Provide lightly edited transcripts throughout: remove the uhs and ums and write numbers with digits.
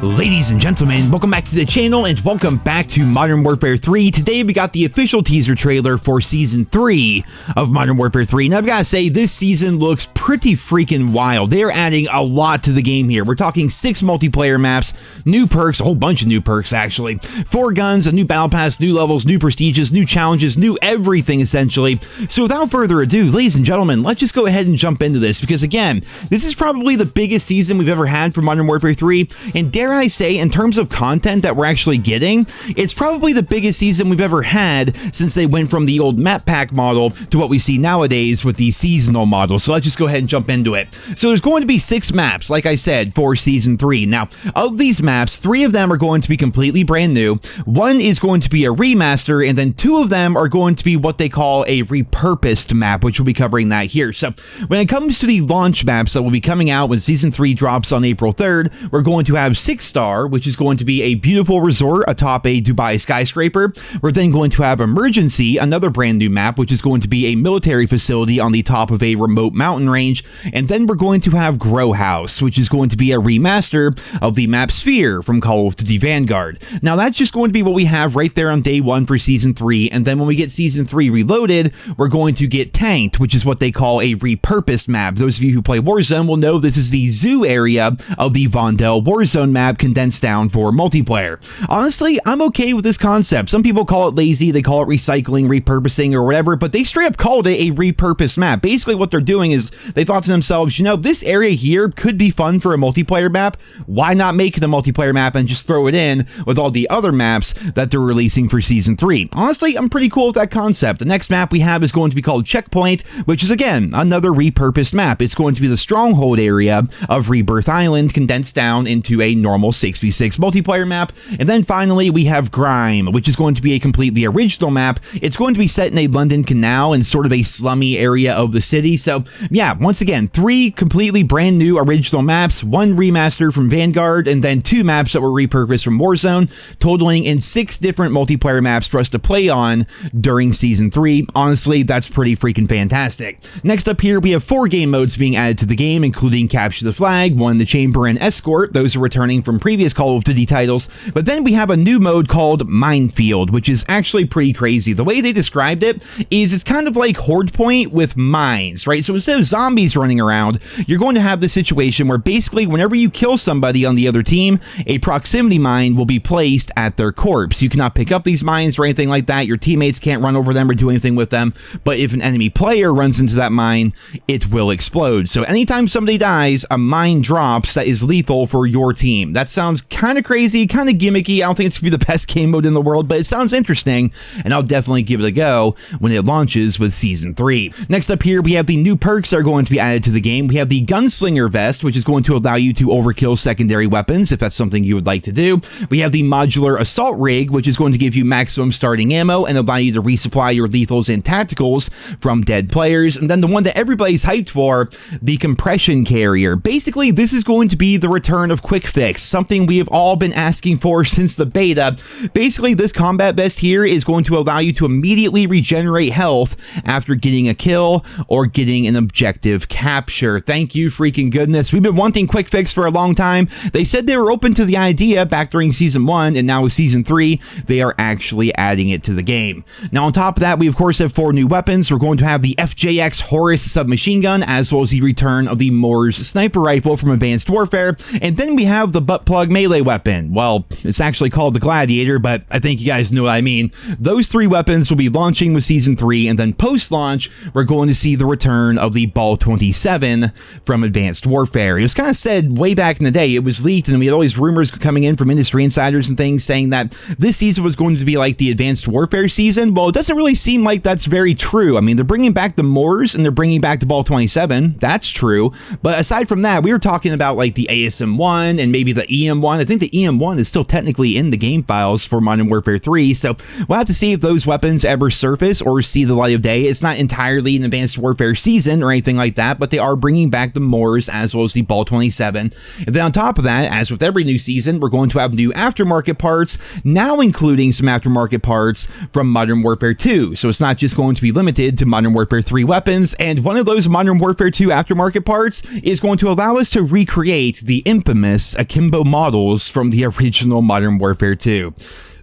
Ladies and gentlemen, welcome back to the channel and welcome back to Modern Warfare 3. Today we got the official teaser trailer for Season 3 of Modern Warfare 3. Now I've got to say, this season looks pretty freaking wild. They are adding a lot to the game here. We're talking 6 multiplayer maps, new perks, a whole bunch of new perks actually, 4 guns, a new battle pass, new levels, new prestiges, new challenges, new everything essentially. So without further ado, ladies and gentlemen, let's just go ahead and jump into this because again, this is probably the biggest season we've ever had for Modern Warfare 3, and dare I say, in terms of content that we're actually getting, it's probably the biggest season we've ever had since they went from the old map pack model to what we see nowadays with the seasonal model. So let's just go ahead and jump into it. So there's going to be 6 maps, like I said, for Season 3. Now, of these maps, 3 of them are going to be completely brand new, 1 is going to be a remaster, and then 2 of them are going to be what they call a repurposed map, which we'll be covering that here. So when it comes to the launch maps that will be coming out when Season 3 drops on April 3rd, we're going to have 6 Star, which is going to be a beautiful resort atop a Dubai skyscraper. We're then going to have Emergency, another brand new map, which is going to be a military facility on the top of a remote mountain range. And then we're going to have Grow House, which is going to be a remaster of the map Sphere from Call of Duty Vanguard. Now that's just going to be what we have right there on day 1 for Season 3. And then when we get Season 3 Reloaded, we're going to get Tanked, which is what they call a repurposed map. Those of you who play Warzone will know this is the zoo area of the Vondel Warzone map condensed down for multiplayer. Honestly, I'm okay with this concept. Some people call it lazy, they call it recycling, repurposing, or whatever, but they straight up called it a repurposed map. Basically what they're doing is they thought to themselves, you know, this area here could be fun for a multiplayer map. Why not make it a multiplayer map and just throw it in with all the other maps that they're releasing for Season 3? Honestly, I'm pretty cool with that concept. The next map we have is going to be called Checkpoint, which is again another repurposed map. It's going to be the stronghold area of Rebirth Island condensed down into a normal 6v6 multiplayer map. And then finally we have Grime, which is going to be a completely original map. It's going to be set in a London canal in sort of a slummy area of the city. So yeah, once again, 3 completely brand new original maps, 1 remaster from Vanguard, and then 2 maps that were repurposed from Warzone, totaling in 6 different multiplayer maps for us to play on during Season 3. Honestly, that's pretty freaking fantastic. Next up here, we have 4 game modes being added to the game, including Capture the Flag, 1 the Chamber, and Escort. Those are returning from previous Call of Duty titles. But then we have a new mode called Minefield, which is actually pretty crazy. The way they described it is it's kind of like Horde Point with mines, right? So instead of zombies running around, you're going to have this situation where basically whenever you kill somebody on the other team, a proximity mine will be placed at their corpse. You cannot pick up these mines or anything like that. Your teammates can't run over them or do anything with them. But if an enemy player runs into that mine, it will explode. So anytime somebody dies, a mine drops that is lethal for your team. That sounds kind of crazy, kind of gimmicky. I don't think it's gonna be the best game mode in the world, but it sounds interesting, and I'll definitely give it a go when it launches with Season 3. Next up here, we have the new perks that are going to be added to the game. We have the Gunslinger Vest, which is going to allow you to overkill secondary weapons, if that's something you would like to do. We have the Modular Assault Rig, which is going to give you maximum starting ammo and allow you to resupply your lethals and tacticals from dead players. And then the one that everybody's hyped for, the Compression Carrier. Basically, this is going to be the return of Quick Fix, something we have all been asking for since the beta. Basically, this combat vest here is going to allow you to immediately regenerate health after getting a kill or getting an objective capture. Thank you freaking goodness. We've been wanting Quick Fix for a long time. They said they were open to the idea back during Season 1, and now with Season 3, they are actually adding it to the game. Now on top of that, we of course have 4 new weapons. We're going to have the FJX Horus submachine gun, as well as the return of the Moors sniper rifle from Advanced Warfare, and then we have the butt plug melee weapon. Well, it's actually called the Gladiator, but I think you guys know what I mean. Those 3 weapons will be launching with Season 3, and then post-launch, we're going to see the return of the Ball 27 from Advanced Warfare. It was kind of said way back in the day, it was leaked, and we had all these rumors coming in from industry insiders and things saying that this season was going to be like the Advanced Warfare season. Well, it doesn't really seem like that's very true. I mean, they're bringing back the Moors, and they're bringing back the Ball 27. That's true. But aside from that, we were talking about like the ASM-1 and maybe the EM-1. I think the EM-1 is still technically in the game files for Modern Warfare 3, so we'll have to see if those weapons ever surface or see the light of day. It's not entirely an Advanced Warfare season or anything like that, but they are bringing back the Moors as well as the Ball 27. And then on top of that, as with every new season, we're going to have new aftermarket parts, now including some aftermarket parts from Modern Warfare 2. So it's not just going to be limited to Modern Warfare 3 weapons, and one of those Modern Warfare 2 aftermarket parts is going to allow us to recreate the infamous akimbo models from the original Modern Warfare 2.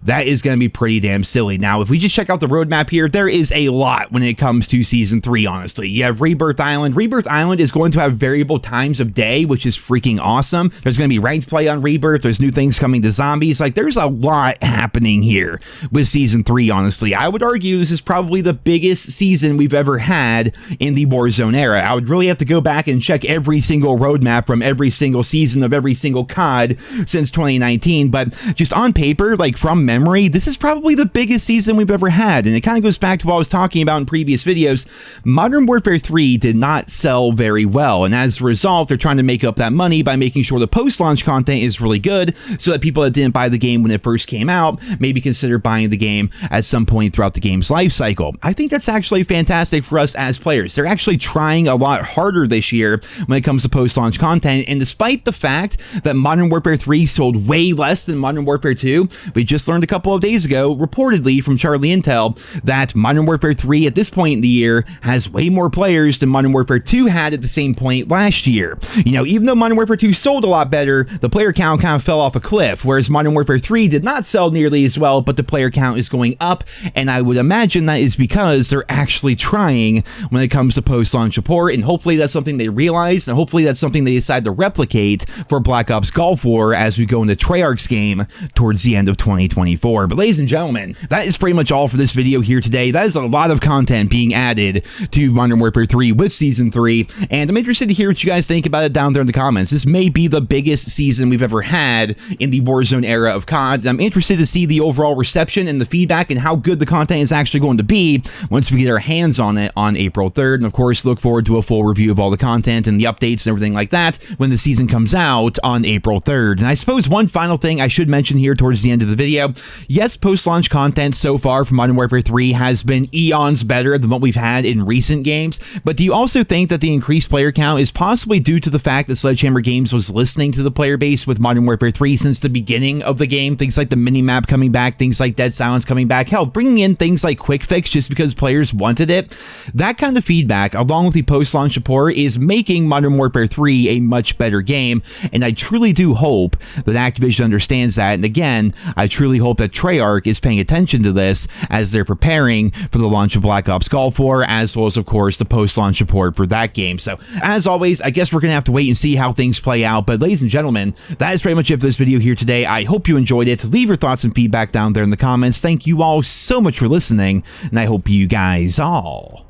That is going to be pretty damn silly. Now, if we just check out the roadmap here, there is a lot when it comes to Season 3, honestly. You have Rebirth Island. Rebirth Island is going to have variable times of day, which is freaking awesome. There's going to be ranked play on Rebirth. There's new things coming to zombies. Like, there's a lot happening here with Season 3, honestly. I would argue this is probably the biggest season we've ever had in the Warzone era. I would really have to go back and check every single roadmap from every single season of every single COD since 2019, but just on paper, like from memory, this is probably the biggest season we've ever had, and it kind of goes back to what I was talking about in previous videos. Modern Warfare 3 did not sell very well, and as a result, they're trying to make up that money by making sure the post-launch content is really good, so that people that didn't buy the game when it first came out maybe consider buying the game at some point throughout the game's life cycle. I think that's actually fantastic for us as players. They're actually trying a lot harder this year when it comes to post-launch content, and despite the fact that Modern Warfare 3 sold way less than Modern Warfare 2, we just learned a couple of days ago, reportedly from Charlie Intel, that Modern Warfare 3 at this point in the year has way more players than Modern Warfare 2 had at the same point last year. You know, even though Modern Warfare 2 sold a lot better, the player count kind of fell off a cliff, whereas Modern Warfare 3 did not sell nearly as well, but the player count is going up, and I would imagine that is because they're actually trying when it comes to post-launch support, and hopefully that's something they realize, and hopefully that's something they decide to replicate for Black Ops Gulf War as we go into Treyarch's game towards the end of 2024. But ladies and gentlemen, that is pretty much all for this video here today. That is a lot of content being added to Modern Warfare 3 with Season 3, and I'm interested to hear what you guys think about it down there in the comments. This may be the biggest season we've ever had in the Warzone era of COD. I'm interested to see the overall reception and the feedback and how good the content is actually going to be once we get our hands on it on April 3rd. And of course, look forward to a full review of all the content and the updates and everything like that when the season comes out on April 3rd. And I suppose one final thing I should mention here towards the end of the video, yes, post-launch content so far from Modern Warfare 3 has been eons better than what we've had in recent games, but do you also think that the increased player count is possibly due to the fact that Sledgehammer Games was listening to the player base with Modern Warfare 3 since the beginning of the game? Things like the mini-map coming back, things like Dead Silence coming back, hell, bringing in things like Quick Fix just because players wanted it. That kind of feedback, along with the post-launch support, is making Modern Warfare 3 a much better game, and I truly do hope that Activision understands that, and again, I truly hope that Treyarch is paying attention to this as they're preparing for the launch of Black Ops Gulf War, as well as, of course, the post-launch support for that game. So, as always, I guess we're going to have to wait and see how things play out, but ladies and gentlemen, that is pretty much it for this video here today. I hope you enjoyed it. Leave your thoughts and feedback down there in the comments. Thank you all so much for listening, and I hope you guys all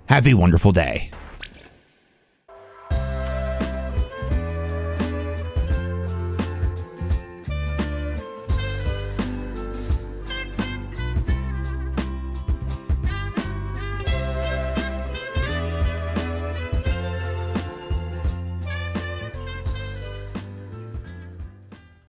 have a wonderful day.